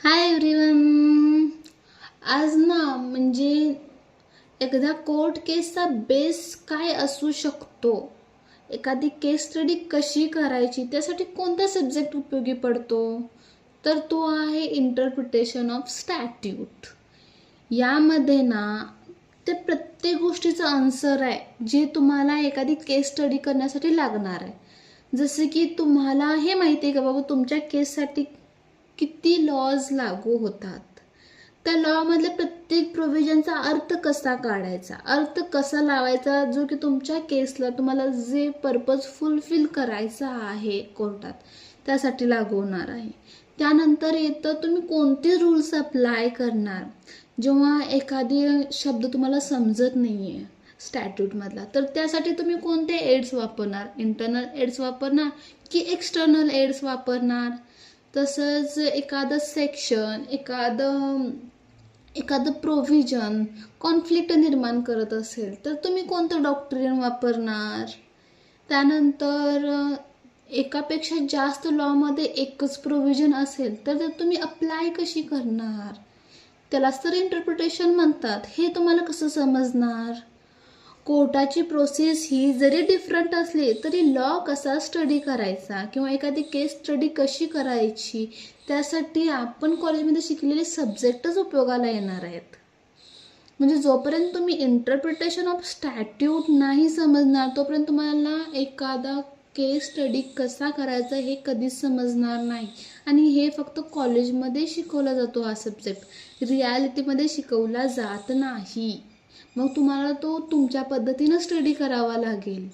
Hi everyone. आज एखाद्या court केसचा बेस काय असू शकतो, एखादी केस स्टडी कशी करायची, त्यासाठी कोणता सब्जेक्ट उपयोगी पडतो, तर तो आहे इंटरप्रिटेशन ऑफ स्टॅट्यूट. यामध्ये ते प्रत्येक गोष्टीचं आन्सर आहे जे तुम्हाला एखादी केस स्टडी करण्यासाठी लागणार आहे. जसे की तुम्हाला हे माहिती आहे का बाबा, तुमच्या केससाठी किती लॉज लागू होतात, त्या लॉमधल्या प्रत्येक प्रोव्हिजनचा अर्थ कसा काढायचा, अर्थ कसा लावायचा, जो की तुमच्या केसला तुम्हाला जे पर्पज फुलफिल करायचा आहे कोर्टात त्यासाठी लागू होणार आहे. त्यानंतर येतं तुम्ही कोणते रूल्स अप्लाय करणार जेव्हा एखादी शब्द तुम्हाला समजत नाही आहे स्टॅट्यूटमधला, तर त्यासाठी तुम्ही कोणते एड्स वापरणार, इंटरनल एड्स वापरणार की एक्सटर्नल एड्स वापरणार. तसंच एखादं सेक्शन, एखादं प्रोव्हिजन कॉन्फ्लिक्ट निर्माण करत असेल तर तुम्ही कोणतं डॉक्ट्रिन वापरणार. त्यानंतर एकापेक्षा जास्त लॉमध्ये एकच प्रोव्हिजन असेल तर तुम्ही अप्लाय कशी करणार, त्यालाच तर इंटरप्रिटेशन म्हणतात. हे तुम्हाला कसं समजणार. कोर्टाची प्रोसेस ही जरी डिफरंट असली तरी लॉ कसा स्टडी करायचा किंवा एखादी केस स्टडी कशी करायची, त्यासाठी आपण कॉलेजमध्ये शिकलेले सब्जेक्टच उपयोगाला येणार आहेत. म्हणजे जोपर्यंत तुम्ही इंटरप्रिटेशन ऑफ स्टॅट्यूट नाही समजणार तोपर्यंत तुम्हाला एखादा केस स्टडी कसा करायचा हे कधीच समजणार नाही. आणि हे फक्त कॉलेजमध्ये शिकवला जातो हा सब्जेक्ट, रियालिटीमध्ये शिकवला जात नाही. मग तुम्हाला तो तुमच्या पद्धतीनं स्टडी करावा लागेल.